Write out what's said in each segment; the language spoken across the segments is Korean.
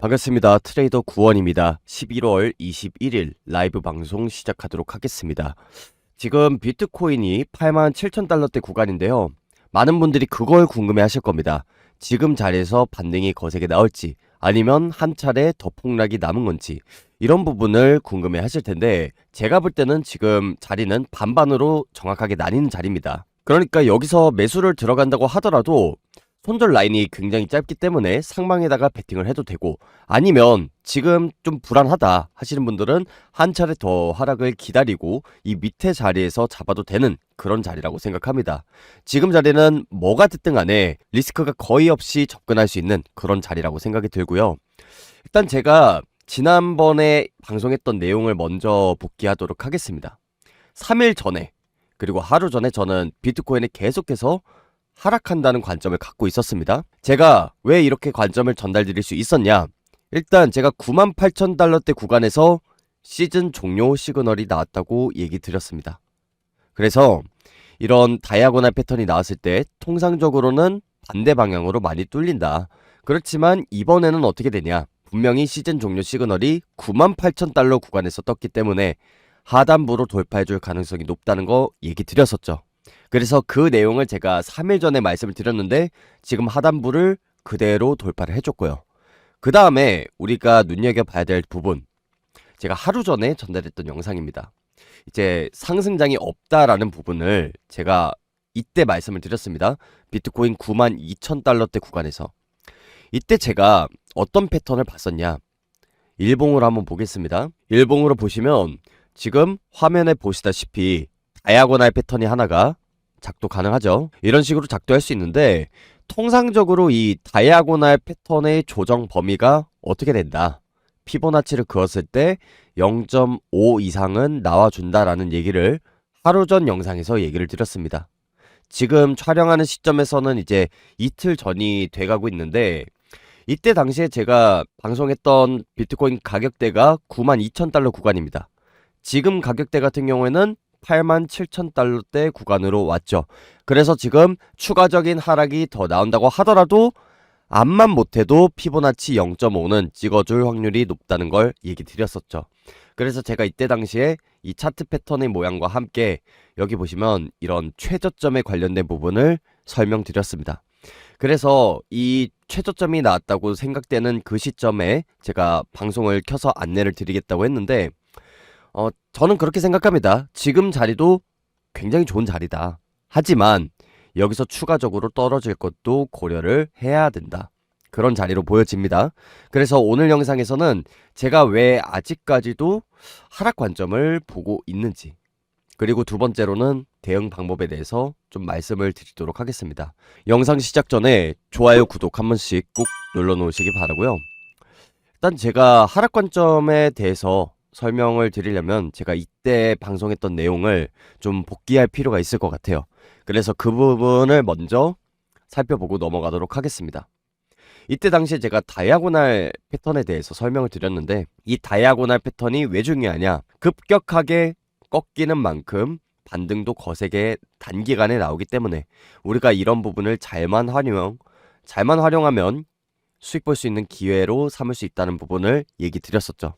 반갑습니다. 트레이더 구원입니다. 11월 21일 라이브 방송 시작하도록 하겠습니다. 지금 비트코인이 87,000달러대 구간인데요. 많은 분들이 그걸 궁금해 하실 겁니다. 지금 자리에서 반등이 거세게 나올지 아니면 한 차례 더 폭락이 남은 건지 이런 부분을 궁금해 하실 텐데 제가 볼 때는 지금 자리는 반반으로 정확하게 나뉘는 자리입니다. 그러니까 여기서 매수를 들어간다고 하더라도 손절 라인이 굉장히 짧기 때문에 상방에다가 베팅을 해도 되고 아니면 지금 좀 불안하다 하시는 분들은 한 차례 더 하락을 기다리고 이 밑에 자리에서 잡아도 되는 그런 자리라고 생각합니다. 지금 자리는 뭐가 됐든 간에 리스크가 거의 없이 접근할 수 있는 그런 자리라고 생각이 들고요. 일단 제가 지난번에 방송했던 내용을 먼저 복귀하도록 하겠습니다. 3일 전에 그리고 하루 전에 저는 비트코인에 계속해서 하락한다는 관점을 갖고 있었습니다. 제가 왜 이렇게 관점을 전달드릴 수 있었냐? 일단 제가 98,000달러대 구간에서 시즌 종료 시그널이 나왔다고 얘기 드렸습니다. 그래서 이런 다이아고날 패턴이 나왔을 때 통상적으로는 반대 방향으로 많이 뚫린다. 그렇지만 이번에는 어떻게 되냐? 분명히 시즌 종료 시그널이 98,000달러 구간에서 떴기 때문에 하단부로 돌파해줄 가능성이 높다는 거 얘기 드렸었죠. 그래서 그 내용을 제가 3일 전에 말씀을 드렸는데 지금 하단부를 그대로 돌파를 해줬고요. 그 다음에 우리가 눈여겨봐야 될 부분, 제가 하루 전에 전달했던 영상입니다. 이제 상승장이 없다라는 부분을 제가 이때 말씀을 드렸습니다. 비트코인 92,000달러대 구간에서. 이때 제가 어떤 패턴을 봤었냐? 일봉으로 한번 보겠습니다. 일봉으로 보시면 지금 화면에 보시다시피 다이아고날 패턴이 하나가 작도 가능하죠. 이런 식으로 작도할 수 있는데 통상적으로 이 다이아고날 패턴의 조정 범위가 어떻게 된다. 피보나치를 그었을 때 0.5 이상은 나와준다라는 얘기를 하루 전 영상에서 얘기를 드렸습니다. 지금 촬영하는 시점에서는 이제 이틀 전이 돼가고 있는데 이때 당시에 제가 방송했던 비트코인 가격대가 92,000달러 구간입니다. 지금 가격대 같은 경우에는 87,000달러대 구간으로 왔죠. 그래서 지금 추가적인 하락이 더 나온다고 하더라도 암만 못해도 피보나치 0.5는 찍어줄 확률이 높다는 걸 얘기 드렸었죠. 그래서 제가 이때 당시에 이 차트 패턴의 모양과 함께 여기 보시면 이런 최저점에 관련된 부분을 설명드렸습니다. 그래서 이 최저점이 나왔다고 생각되는 그 시점에 제가 방송을 켜서 안내를 드리겠다고 했는데 저는 그렇게 생각합니다. 지금 자리도 굉장히 좋은 자리다. 하지만 여기서 추가적으로 떨어질 것도 고려를 해야 된다. 그런 자리로 보여집니다. 그래서 오늘 영상에서는 제가 왜 아직까지도 하락 관점을 보고 있는지, 그리고 두 번째로는 대응 방법에 대해서 좀 말씀을 드리도록 하겠습니다. 영상 시작 전에 좋아요, 구독 한 번씩 꼭 눌러 놓으시기 바라고요. 일단 제가 하락 관점에 대해서 설명을 드리려면 제가 이때 방송했던 내용을 좀 복귀할 필요가 있을 것 같아요. 그래서 그 부분을 먼저 살펴보고 넘어가도록 하겠습니다. 이때 당시에 제가 다이아고날 패턴에 대해서 설명을 드렸는데 이 다이아고날 패턴이 왜 중요하냐? 급격하게 꺾이는 만큼 반등도 거세게 단기간에 나오기 때문에 우리가 이런 부분을 잘만 활용하면 수익 볼 수 있는 기회로 삼을 수 있다는 부분을 얘기 드렸었죠.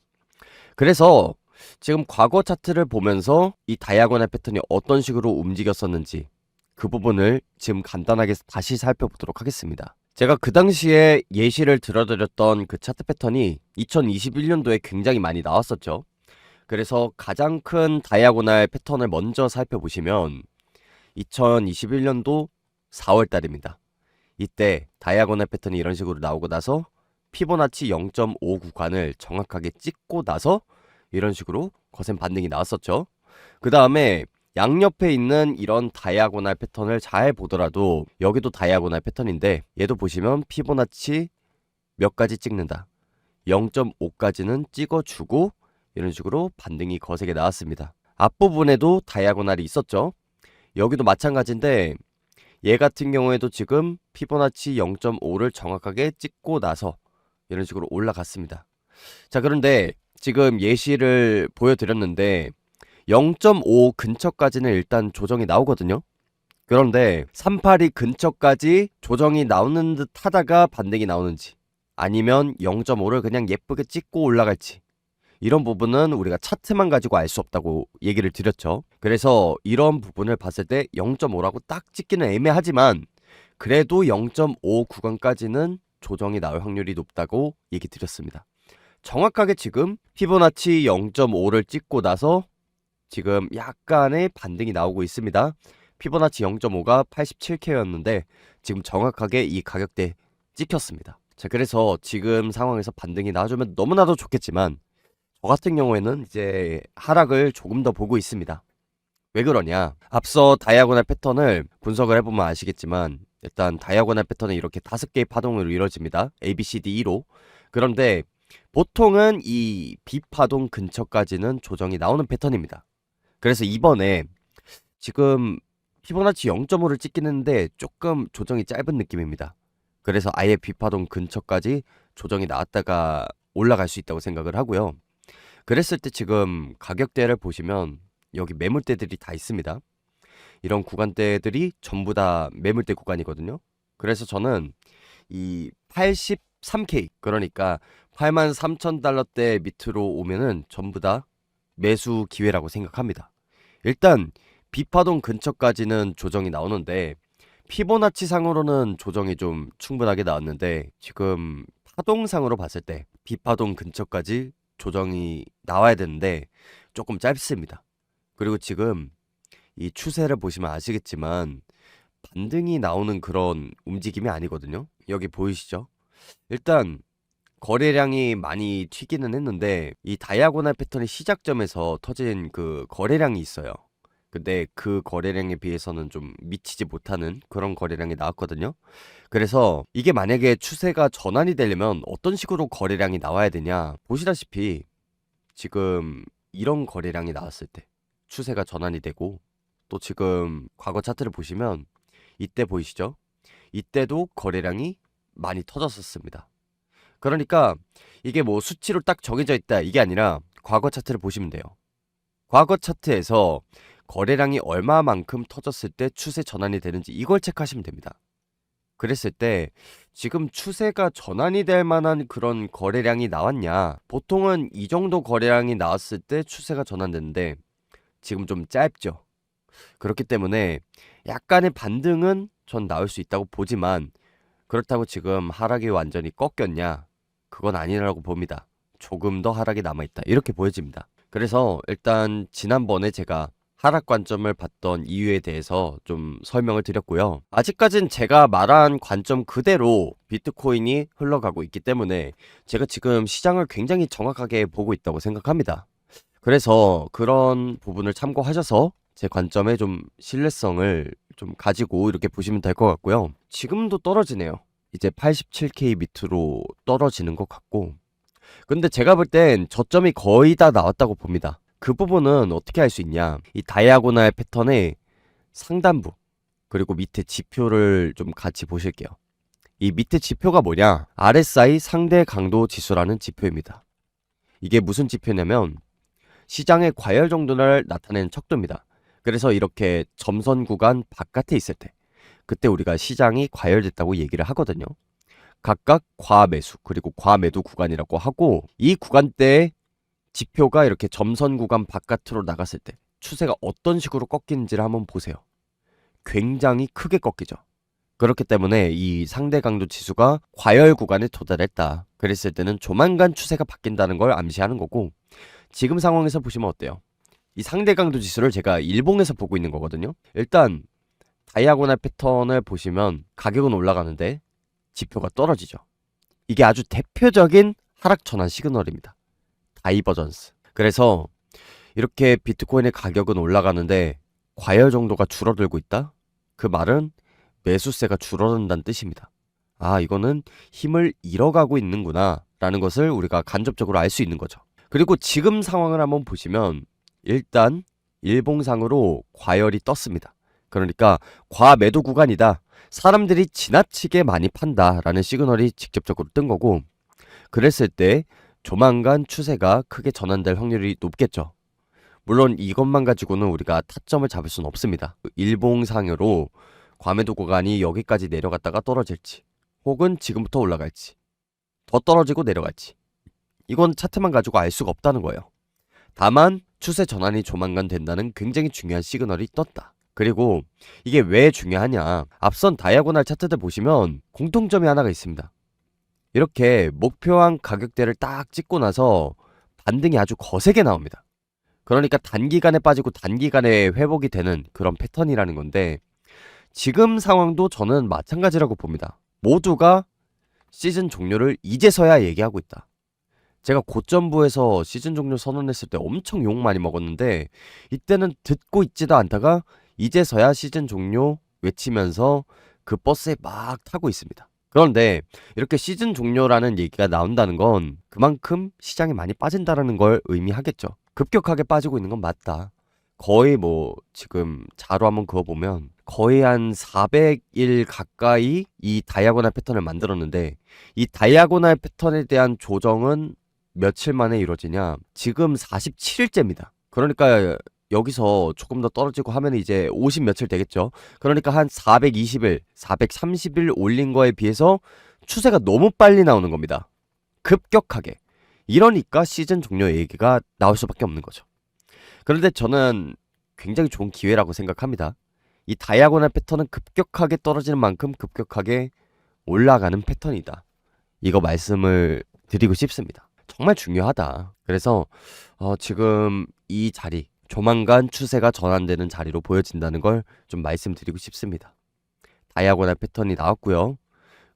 그래서 지금 과거 차트를 보면서 이 다이아고날 패턴이 어떤 식으로 움직였었는지 그 부분을 지금 간단하게 다시 살펴보도록 하겠습니다. 제가 그 당시에 예시를 들어드렸던 그 차트 패턴이 2021년도에 굉장히 많이 나왔었죠. 그래서 가장 큰 다이아고날 패턴을 먼저 살펴보시면 2021년도 4월달입니다. 이때 다이아고날 패턴이 이런 식으로 나오고 나서 피보나치 0.5 구간을 정확하게 찍고 나서 이런 식으로 거센 반등이 나왔었죠. 그 다음에 양옆에 있는 이런 다이아고날 패턴을 잘 보더라도 여기도 다이아고날 패턴인데 얘도 보시면 피보나치 몇 가지 찍는다. 0.5까지는 찍어주고 이런 식으로 반등이 거세게 나왔습니다. 앞부분에도 다이아고날이 있었죠. 여기도 마찬가지인데 얘 같은 경우에도 지금 피보나치 0.5를 정확하게 찍고 나서 이런 식으로 올라갔습니다. 자, 그런데 지금 예시를 보여드렸는데 0.5 근처까지는 일단 조정이 나오거든요. 그런데 382 근처까지 조정이 나오는 듯 하다가 반등이 나오는지 아니면 0.5를 그냥 예쁘게 찍고 올라갈지, 이런 부분은 우리가 차트만 가지고 알 수 없다고 얘기를 드렸죠. 그래서 이런 부분을 봤을 때 0.5라고 딱 찍기는 애매하지만 그래도 0.5 구간까지는 조정이 나올 확률이 높다고 얘기 드렸습니다. 정확하게 지금 피보나치 0.5를 찍고 나서 지금 약간의 반등이 나오고 있습니다. 피보나치 0.5가 87K였는데 지금 정확하게 이 가격대에 찍혔습니다. 자, 그래서 지금 상황에서 반등이 나와주면 너무나도 좋겠지만 저 같은 경우에는 이제 하락을 조금 더 보고 있습니다. 왜 그러냐? 앞서 다이아고날 패턴을 분석을 해보면 아시겠지만 일단 다이아고날 패턴은 이렇게 5개의 파동으로 이루어집니다. A, B, C, D, E로. 그런데 보통은 이 B파동 근처까지는 조정이 나오는 패턴입니다. 그래서 이번에 지금 피보나치 0.5를 찍긴 했는데 조금 조정이 짧은 느낌입니다. 그래서 아예 B파동 근처까지 조정이 나왔다가 올라갈 수 있다고 생각을 하고요. 그랬을 때 지금 가격대를 보시면 여기 매물대들이 다 있습니다. 이런 구간대들이 전부 다 매물대 구간이거든요. 그래서 저는 이 83K, 그러니까 83,000달러대 밑으로 오면은 전부 다 매수 기회라고 생각합니다. 일단 B파동 근처까지는 조정이 나오는데 피보나치 상으로는 조정이 좀 충분하게 나왔는데 지금 파동상으로 봤을 때 B파동 근처까지 조정이 나와야 되는데 조금 짧습니다. 그리고 지금 이 추세를 보시면 아시겠지만 반등이 나오는 그런 움직임이 아니거든요. 여기 보이시죠? 일단 거래량이 많이 튀기는 했는데 이 다이아고날 패턴의 시작점에서 터진 그 거래량이 있어요. 근데 그 거래량에 비해서는 좀 미치지 못하는 그런 거래량이 나왔거든요. 그래서 이게 만약에 추세가 전환이 되려면 어떤 식으로 거래량이 나와야 되냐? 보시다시피 지금 이런 거래량이 나왔을 때 추세가 전환이 되고, 또 지금 과거 차트를 보시면 이때 보이시죠? 이때도 거래량이 많이 터졌었습니다. 그러니까 이게 뭐 수치로 딱 정해져 있다 이게 아니라 과거 차트를 보시면 돼요. 과거 차트에서 거래량이 얼마만큼 터졌을 때 추세 전환이 되는지 이걸 체크하시면 됩니다. 그랬을 때 지금 추세가 전환이 될 만한 그런 거래량이 나왔냐? 보통은 이 정도 거래량이 나왔을 때 추세가 전환되는데 지금 좀 짧죠. 그렇기 때문에 약간의 반등은 전 나올 수 있다고 보지만 그렇다고 지금 하락이 완전히 꺾였냐? 그건 아니라고 봅니다. 조금 더 하락이 남아있다. 이렇게 보여집니다. 그래서 일단 지난번에 제가 하락 관점을 봤던 이유에 대해서 좀 설명을 드렸고요. 아직까진 제가 말한 관점 그대로 비트코인이 흘러가고 있기 때문에 제가 지금 시장을 굉장히 정확하게 보고 있다고 생각합니다. 그래서 그런 부분을 참고하셔서 제 관점에 좀 신뢰성을 좀 가지고 이렇게 보시면 될 것 같고요. 지금도 떨어지네요. 이제 87K 밑으로 떨어지는 것 같고, 근데 제가 볼 땐 저점이 거의 다 나왔다고 봅니다. 그 부분은 어떻게 할 수 있냐? 이 다이아고날 패턴의 상단부 그리고 밑에 지표를 좀 같이 보실게요. 이 밑에 지표가 뭐냐? RSI 상대 강도 지수라는 지표입니다. 이게 무슨 지표냐면 시장의 과열 정도를 나타내는 척도입니다. 그래서 이렇게 점선 구간 바깥에 있을 때 그때 우리가 시장이 과열됐다고 얘기를 하거든요. 각각 과매수 그리고 과매도 구간이라고 하고, 이 구간대에 지표가 이렇게 점선 구간 바깥으로 나갔을 때 추세가 어떤 식으로 꺾이는지를 한번 보세요. 굉장히 크게 꺾이죠. 그렇기 때문에 이 상대 강도 지수가 과열 구간에 도달했다. 그랬을 때는 조만간 추세가 바뀐다는 걸 암시하는 거고, 지금 상황에서 보시면 어때요? 이 상대 강도 지수를 제가 일봉에서 보고 있는 거거든요. 일단 다이아고날 패턴을 보시면 가격은 올라가는데 지표가 떨어지죠. 이게 아주 대표적인 하락 전환 시그널입니다. 다이버전스. 그래서 이렇게 비트코인의 가격은 올라가는데 과열 정도가 줄어들고 있다? 그 말은 매수세가 줄어든다는 뜻입니다. 아, 이거는 힘을 잃어가고 있는구나 라는 것을 우리가 간접적으로 알 수 있는 거죠. 그리고 지금 상황을 한번 보시면 일단 일봉상으로 과열이 떴습니다. 그러니까 과매도 구간이다. 사람들이 지나치게 많이 판다 라는 시그널이 직접적으로 뜬 거고, 그랬을 때 조만간 추세가 크게 전환될 확률이 높겠죠. 물론 이것만 가지고는 우리가 타점을 잡을 수는 없습니다. 일봉상으로 과매도 구간이 여기까지 내려갔다가 떨어질지 혹은 지금부터 올라갈지 더 떨어지고 내려갈지. 이건 차트만 가지고 알 수가 없다는 거예요. 다만 추세 전환이 조만간 된다는 굉장히 중요한 시그널이 떴다. 그리고 이게 왜 중요하냐. 앞선 다이아고날 차트들 보시면 공통점이 하나가 있습니다. 이렇게 목표한 가격대를 딱 찍고 나서 반등이 아주 거세게 나옵니다. 그러니까 단기간에 빠지고 단기간에 회복이 되는 그런 패턴이라는 건데, 지금 상황도 저는 마찬가지라고 봅니다. 모두가 시즌 종료를 이제서야 얘기하고 있다. 제가 고점부에서 시즌 종료 선언했을 때 엄청 욕 많이 먹었는데, 이때는 듣고 있지도 않다가 이제서야 시즌 종료 외치면서 그 버스에 막 타고 있습니다. 그런데 이렇게 시즌 종료라는 얘기가 나온다는 건 그만큼 시장이 많이 빠진다라는 걸 의미하겠죠. 급격하게 빠지고 있는 건 맞다. 거의 뭐 지금 자료 한번 그어보면 거의 한 400일 가까이 이 다이아고날 패턴을 만들었는데, 이 다이아고날 패턴에 대한 조정은 며칠 만에 이루어지냐? 지금 47일째입니다. 그러니까 여기서 조금 더 떨어지고 하면 이제 50 며칠 되겠죠. 그러니까 한 420일, 430일 올린 거에 비해서 추세가 너무 빨리 나오는 겁니다. 급격하게. 이러니까 시즌 종료 얘기가 나올 수밖에 없는 거죠. 그런데 저는 굉장히 좋은 기회라고 생각합니다. 이 다이아고날 패턴은 급격하게 떨어지는 만큼 급격하게 올라가는 패턴이다. 이거 말씀을 드리고 싶습니다. 정말 중요하다. 그래서 지금 이 자리, 조만간 추세가 전환되는 자리로 보여진다는 걸 좀 말씀드리고 싶습니다. 다이아고날 패턴이 나왔고요.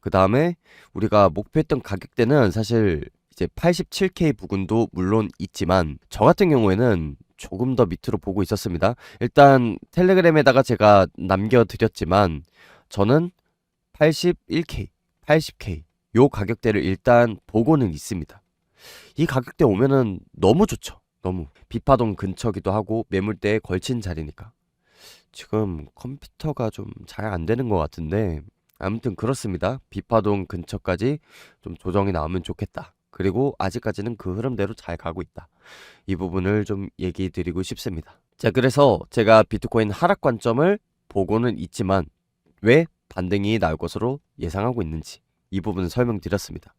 그 다음에 우리가 목표했던 가격대는 사실 이제 87K 부근도 물론 있지만, 저 같은 경우에는 조금 더 밑으로 보고 있었습니다. 일단 텔레그램에다가 제가 남겨드렸지만 저는 81K, 80K 요 가격대를 일단 보고는 있습니다. 이 가격대 오면은 너무 좋죠. 너무 비파동 근처기도 하고 매물대에 걸친 자리니까. 지금 컴퓨터가 좀 잘 안 되는 것 같은데 아무튼 그렇습니다. 비파동 근처까지 좀 조정이 나오면 좋겠다. 그리고 아직까지는 그 흐름대로 잘 가고 있다. 이 부분을 좀 얘기 드리고 싶습니다. 자, 그래서 제가 비트코인 하락 관점을 보고는 있지만 왜 반등이 나올 것으로 예상하고 있는지 이 부분을 설명드렸습니다.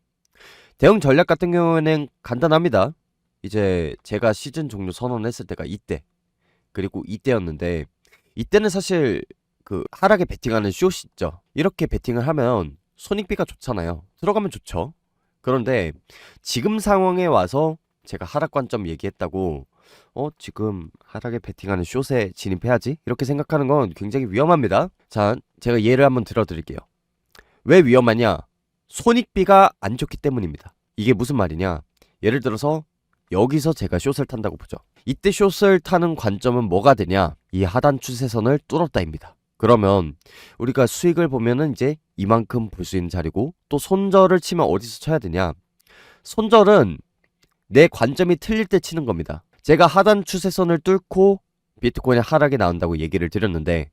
대응 전략 같은 경우에는 간단합니다. 이제 제가 시즌 종료 선언했을 때가 이때, 그리고 이때였는데, 이때는 사실 그 하락에 베팅하는 숏이죠. 이렇게 베팅을 하면 손익비가 좋잖아요. 들어가면 좋죠. 그런데 지금 상황에 와서 제가 하락 관점 얘기했다고 지금 하락에 베팅하는 숏에 진입해야지 이렇게 생각하는 건 굉장히 위험합니다. 자, 제가 예를 한번 들어드릴게요. 왜 위험하냐? 손익비가 안 좋기 때문입니다. 이게 무슨 말이냐? 예를 들어서 여기서 제가 숏을 탄다고 보죠. 이때 숏을 타는 관점은 뭐가 되냐? 이 하단 추세선을 뚫었다입니다. 그러면 우리가 수익을 보면은 이제 이만큼 볼 수 있는 자리고, 또 손절을 치면 어디서 쳐야 되냐? 손절은 내 관점이 틀릴 때 치는 겁니다. 제가 하단 추세선을 뚫고 비트코인의 하락이 나온다고 얘기를 드렸는데,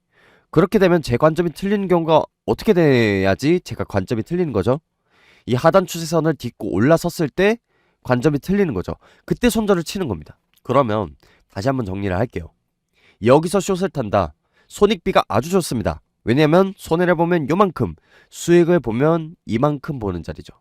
그렇게 되면 제 관점이 틀리는 경우가 어떻게 돼야지 제가 관점이 틀리는 거죠? 이 하단 추세선을 딛고 올라섰을 때 관점이 틀리는 거죠. 그때 손절을 치는 겁니다. 그러면 다시 한번 정리를 할게요. 여기서 숏을 탄다. 손익비가 아주 좋습니다. 왜냐면 손해를 보면 요만큼, 수익을 보면 이만큼 보는 자리죠.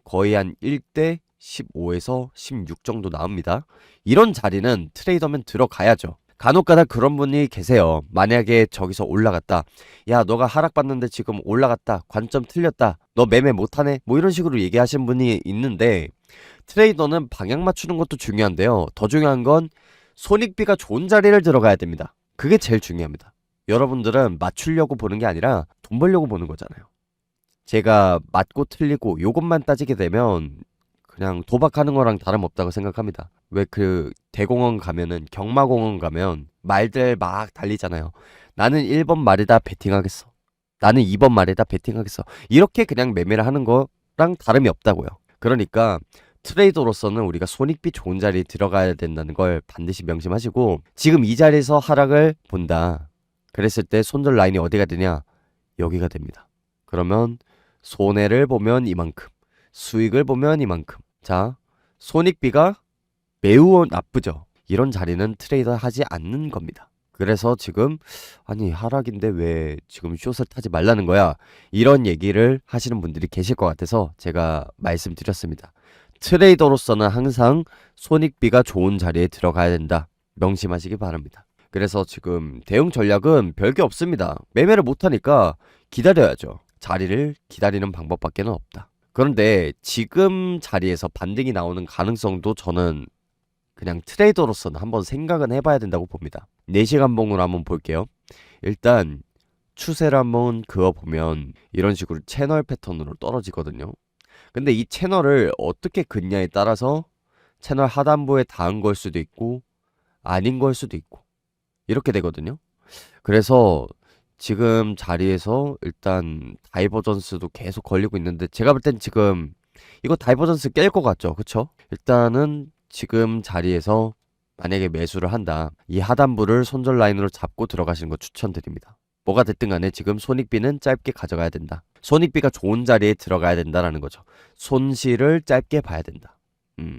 거의 한 1대 15에서 16 정도 나옵니다. 이런 자리는 트레이더면 들어가야죠. 간혹가다 그런 분이 계세요. 만약에 저기서 올라갔다. 야, 너가 하락받는데 지금 올라갔다. 관점 틀렸다. 너 매매 못하네. 뭐 이런 식으로 얘기하시는 분이 있는데, 트레이더는 방향 맞추는 것도 중요한데요. 더 중요한 건 손익비가 좋은 자리를 들어가야 됩니다. 그게 제일 중요합니다. 여러분들은 맞추려고 보는 게 아니라 돈 벌려고 보는 거잖아요. 제가 맞고 틀리고 요것만 따지게 되면 그냥 도박하는 거랑 다름없다고 생각합니다. 왜 그 대공원 가면은, 경마공원 가면 말들 막 달리잖아요. 나는 1번 말에다 베팅하겠어. 나는 2번 말에다 베팅하겠어. 이렇게 그냥 매매를 하는 거랑 다름이 없다고요. 그러니까 트레이더로서는 우리가 손익비 좋은 자리에 들어가야 된다는 걸 반드시 명심하시고, 지금 이 자리에서 하락을 본다. 그랬을 때 손절 라인이 어디가 되냐? 여기가 됩니다. 그러면 손해를 보면 이만큼, 수익을 보면 이만큼. 자, 손익비가 매우 나쁘죠. 이런 자리는 트레이더 하지 않는 겁니다. 그래서 지금 아니 하락인데 왜 지금 숏을 타지 말라는 거야? 이런 얘기를 하시는 분들이 계실 것 같아서 제가 말씀드렸습니다. 트레이더로서는 항상 손익비가 좋은 자리에 들어가야 된다. 명심하시기 바랍니다. 그래서 지금 대응 전략은 별게 없습니다. 매매를 못하니까 기다려야죠. 자리를 기다리는 방법밖에 없다. 그런데 지금 자리에서 반등이 나오는 가능성도 저는 그냥 트레이더로서는 한번 생각은 해봐야 된다고 봅니다. 4시간 봉으로 한번 볼게요. 일단 추세를 한번 그어보면 이런 식으로 채널 패턴으로 떨어지거든요. 근데 이 채널을 어떻게 긋냐에 따라서 채널 하단부에 닿은 걸 수도 있고 아닌 걸 수도 있고 이렇게 되거든요. 그래서 지금 자리에서 일단 다이버전스도 계속 걸리고 있는데 제가 볼 땐 지금 이거 다이버전스 깰 것 같죠? 그쵸? 일단은 지금 자리에서 만약에 매수를 한다. 이 하단부를 손절 라인으로 잡고 들어가시는 거 추천드립니다. 뭐가 됐든 간에 지금 손익비는 짧게 가져가야 된다. 손익비가 좋은 자리에 들어가야 된다라는 거죠. 손실을 짧게 봐야 된다.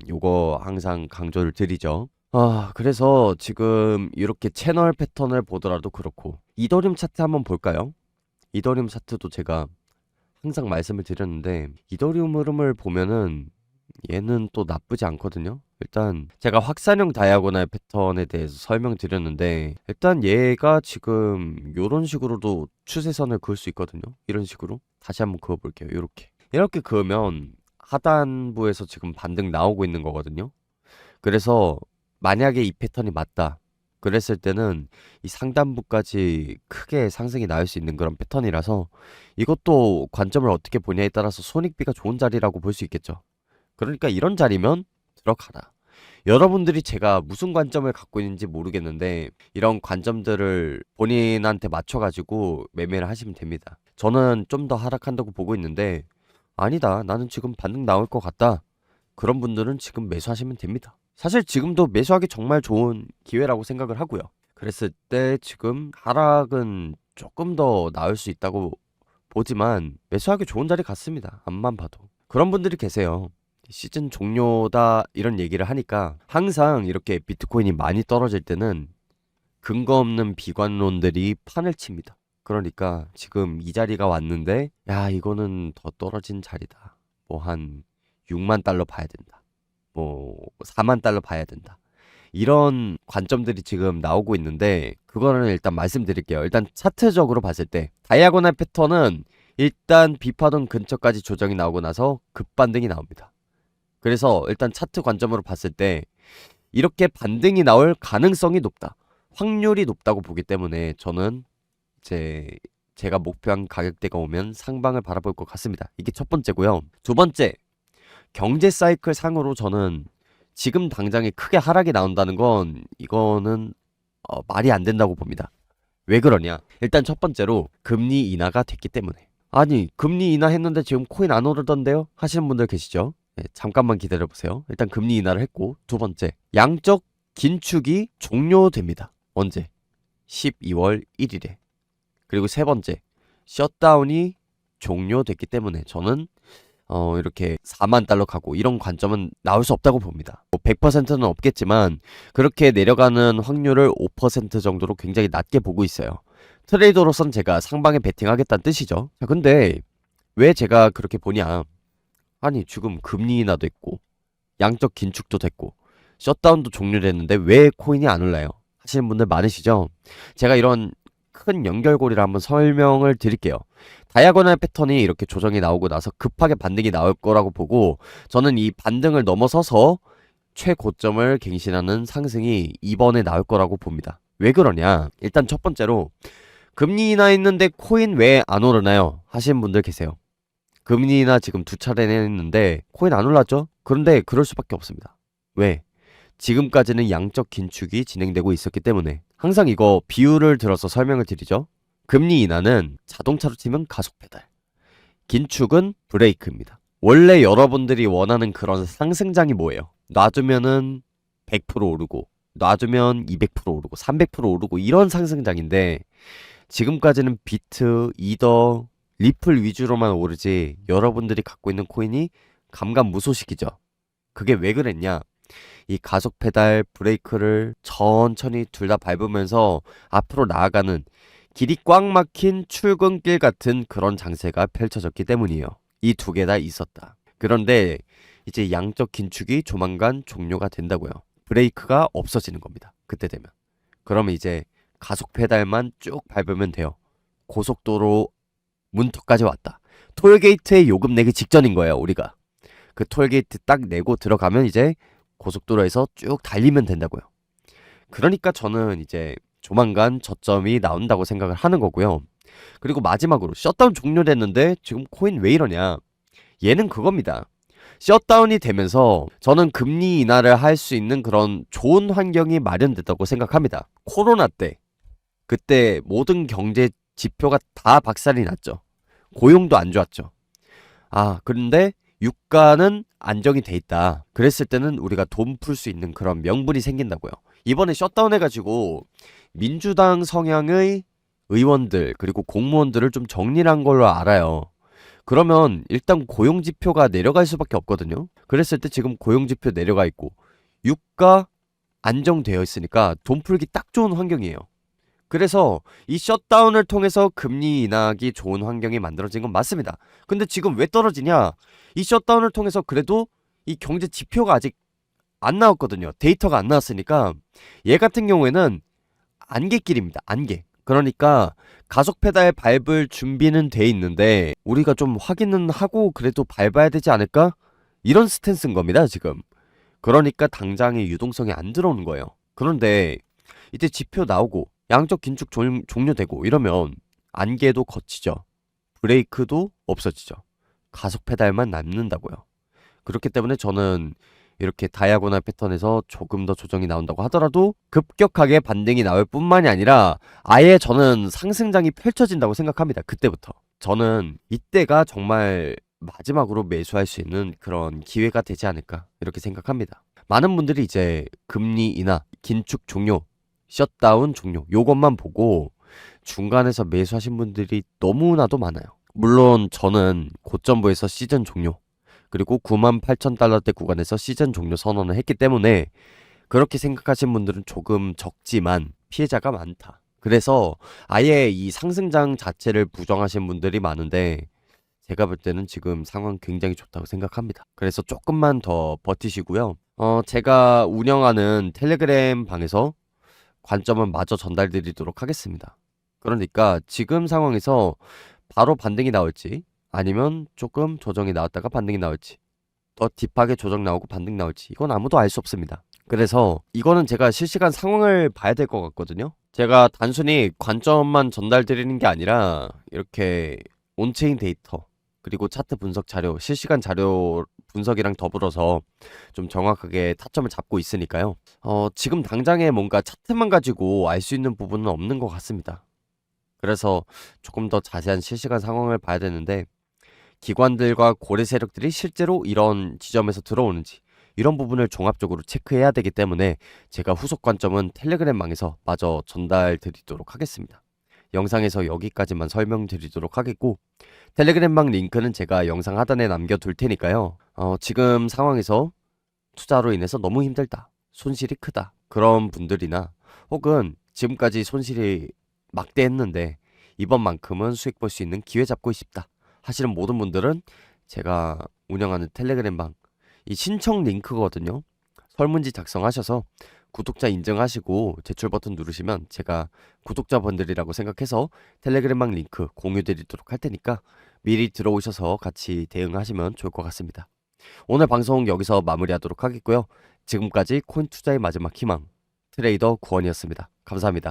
요거 항상 강조를 드리죠. 그래서 지금 이렇게 채널 패턴을 보더라도 그렇고 이더리움 차트 한번 볼까요? 이더리움 차트도 제가 항상 말씀을 드렸는데 이더리움 흐름을 보면은 얘는 또 나쁘지 않거든요. 일단 제가 확산형 다이아고날 패턴에 대해서 설명드렸는데 일단 얘가 지금 요런 식으로도 추세선을 그을 수 있거든요. 이런 식으로 다시 한번 그어볼게요. 이렇게 그으면 하단부에서 지금 반등 나오고 있는 거거든요. 그래서 만약에 이 패턴이 맞다 그랬을 때는 이 상단부까지 크게 상승이 나올 수 있는 그런 패턴이라서 이것도 관점을 어떻게 보냐에 따라서 손익비가 좋은 자리라고 볼 수 있겠죠. 그러니까 이런 자리면 들어가라. 여러분들이 제가 무슨 관점을 갖고 있는지 모르겠는데 이런 관점들을 본인한테 맞춰가지고 매매를 하시면 됩니다. 저는 좀 더 하락한다고 보고 있는데 아니다. 나는 지금 반등 나올 것 같다. 그런 분들은 지금 매수하시면 됩니다. 사실 지금도 매수하기 정말 좋은 기회라고 생각을 하고요. 그랬을 때 지금 하락은 조금 더 나을 수 있다고 보지만 매수하기 좋은 자리 같습니다. 앞만 봐도. 그런 분들이 계세요. 시즌 종료다 이런 얘기를 하니까 항상 이렇게 비트코인이 많이 떨어질 때는 근거 없는 비관론들이 판을 칩니다. 그러니까 지금 이 자리가 왔는데 야 이거는 더 떨어진 자리다. 뭐 한 6만 달러 봐야 된다. 뭐 4만 달러 봐야 된다. 이런 관점들이 지금 나오고 있는데 그거는 일단 말씀드릴게요. 일단 차트적으로 봤을 때 다이아고날 패턴은 일단 비파동 근처까지 조정이 나오고 나서 급반등이 나옵니다. 그래서 일단 차트 관점으로 봤을 때 이렇게 반등이 나올 가능성이 높다. 확률이 높다고 보기 때문에 저는 이제 제가 목표한 가격대가 오면 상방을 바라볼 것 같습니다. 이게 첫 번째고요. 두 번째, 경제 사이클 상으로 저는 지금 당장에 크게 하락이 나온다는 건 이거는 말이 안 된다고 봅니다. 왜 그러냐? 일단 첫 번째로 금리 인하가 됐기 때문에. 아니 금리 인하했는데 지금 코인 안 오르던데요? 하시는 분들 계시죠? 네, 잠깐만 기다려보세요. 일단 금리 인하를 했고 두 번째 양적 긴축이 종료됩니다. 언제? 12월 1일에. 그리고 세 번째 셧다운이 종료됐기 때문에 저는 이렇게 4만 달러 가고 이런 관점은 나올 수 없다고 봅니다. 100%는 없겠지만 그렇게 내려가는 확률을 5% 정도로 굉장히 낮게 보고 있어요. 트레이더로선 제가 상방에 베팅하겠다는 뜻이죠. 자, 근데 왜 제가 그렇게 보냐? 아니 지금 금리 인하도 있고 양적 긴축도 됐고 셧다운도 종료됐는데 왜 코인이 안 올라요? 하시는 분들 많으시죠? 제가 이런 큰 연결고리를 한번 설명을 드릴게요. 다이아고날 패턴이 이렇게 조정이 나오고 나서 급하게 반등이 나올 거라고 보고 저는 이 반등을 넘어서서 최고점을 갱신하는 상승이 이번에 나올 거라고 봅니다. 왜 그러냐? 일단 첫 번째로 금리 인하 했는데 코인 왜 안 오르나요? 하시는 분들 계세요. 금리 인하 지금 두 차례 했는데 코인 안 올랐죠? 그런데 그럴 수밖에 없습니다. 왜? 지금까지는 양적 긴축이 진행되고 있었기 때문에 항상 이거 비율을 들어서 설명을 드리죠. 금리 인하는 자동차로 치면 가속 페달, 긴축은 브레이크입니다. 원래 여러분들이 원하는 그런 상승장이 뭐예요? 놔두면은 100% 오르고 놔두면 200% 오르고 300% 오르고 이런 상승장인데 지금까지는 비트, 이더, 리플 위주로만 오르지 여러분들이 갖고 있는 코인이 감감무소식이죠. 그게 왜 그랬냐? 이 가속 페달, 브레이크를 천천히 둘 다 밟으면서 앞으로 나아가는 길이 꽉 막힌 출근길 같은 그런 장세가 펼쳐졌기 때문이에요. 이 두 개 다 있었다. 그런데 이제 양적 긴축이 조만간 종료가 된다고요. 브레이크가 없어지는 겁니다. 그때 되면. 그러면 이제 가속 페달만 쭉 밟으면 돼요. 고속도로 문턱까지 왔다. 톨게이트에 요금 내기 직전인 거예요, 우리가. 그 톨게이트 딱 내고 들어가면 이제 고속도로에서 쭉 달리면 된다고요. 그러니까 저는 이제 조만간 저점이 나온다고 생각을 하는 거고요. 그리고 마지막으로 셧다운 종료됐는데 지금 코인 왜 이러냐? 얘는 그겁니다. 셧다운이 되면서 저는 금리 인하를 할 수 있는 그런 좋은 환경이 마련됐다고 생각합니다. 코로나 때 그때 모든 경제 지표가 다 박살이 났죠. 고용도 안 좋았죠. 그런데 유가는 안정이 돼 있다. 그랬을 때는 우리가 돈 풀 수 있는 그런 명분이 생긴다고요. 이번에 셧다운 해가지고 민주당 성향의 의원들 그리고 공무원들을 좀 정리를 한 걸로 알아요. 그러면 일단 고용지표가 내려갈 수밖에 없거든요. 그랬을 때 지금 고용지표 내려가 있고 유가 안정되어 있으니까 돈 풀기 딱 좋은 환경이에요. 그래서 이 셧다운을 통해서 금리 인하하기 좋은 환경이 만들어진 건 맞습니다. 근데 지금 왜 떨어지냐? 이 셧다운을 통해서 그래도 이 경제 지표가 아직 안 나왔거든요. 데이터가 안 나왔으니까 얘 같은 경우에는 안개길입니다. 안개. 그러니까 가속 페달 밟을 준비는 돼 있는데 우리가 좀 확인은 하고 그래도 밟아야 되지 않을까? 이런 스탠스인 겁니다, 지금. 그러니까 당장의 유동성이 안 들어오는 거예요. 그런데 이때 지표 나오고 양적 긴축 종료되고 이러면 안개도 거치죠. 브레이크도 없어지죠. 가속 페달만 남는다고요. 그렇기 때문에 저는 이렇게 다이아고날 패턴에서 조금 더 조정이 나온다고 하더라도 급격하게 반등이 나올 뿐만이 아니라 아예 저는 상승장이 펼쳐진다고 생각합니다. 그때부터. 저는 이때가 정말 마지막으로 매수할 수 있는 그런 기회가 되지 않을까 이렇게 생각합니다. 많은 분들이 이제 금리 인하, 긴축 종료, 셧다운 종료 요것만 보고 중간에서 매수하신 분들이 너무나도 많아요. 물론 저는 고점부에서 시즌 종료 그리고 98,000달러대 구간에서 시즌 종료 선언을 했기 때문에 그렇게 생각하신 분들은 조금 적지만 피해자가 많다. 그래서 아예 이 상승장 자체를 부정하신 분들이 많은데 제가 볼 때는 지금 상황 굉장히 좋다고 생각합니다. 그래서 조금만 더 버티시고요. 제가 운영하는 텔레그램 방에서 관점은 마저 전달드리도록 하겠습니다. 그러니까 지금 상황에서 바로 반등이 나올지 아니면 조금 조정이 나왔다가 반등이 나올지 더 딥하게 조정 나오고 반등 나올지 이건 아무도 알 수 없습니다. 그래서 이거는 제가 실시간 상황을 봐야 될 것 같거든요. 제가 단순히 관점만 전달드리는 게 아니라 이렇게 온체인 데이터 그리고 차트 분석 자료, 실시간 자료 분석이랑 더불어서 좀 정확하게 타점을 잡고 있으니까요. 지금 당장에 뭔가 차트만 가지고 알 수 있는 부분은 없는 것 같습니다. 그래서 조금 더 자세한 실시간 상황을 봐야 되는데 기관들과 고래 세력들이 실제로 이런 지점에서 들어오는지 이런 부분을 종합적으로 체크해야 되기 때문에 제가 후속 관점은 텔레그램망에서 마저 전달 드리도록 하겠습니다. 영상에서 여기까지만 설명드리도록 하겠고 텔레그램망 링크는 제가 영상 하단에 남겨둘 테니까요. 지금 상황에서 투자로 인해서 너무 힘들다, 손실이 크다 그런 분들이나 혹은 지금까지 손실이 막대했는데 이번만큼은 수익 볼 수 있는 기회 잡고 싶다 하시는 모든 분들은 제가 운영하는 텔레그램방 이 신청 링크거든요. 설문지 작성하셔서 구독자 인증하시고 제출 버튼 누르시면 제가 구독자분들이라고 생각해서 텔레그램방 링크 공유 드리도록 할 테니까 미리 들어오셔서 같이 대응하시면 좋을 것 같습니다. 오늘 방송 여기서 마무리하도록 하겠고요. 지금까지 코인 투자의 마지막 희망 트레이더 구원이었습니다. 감사합니다.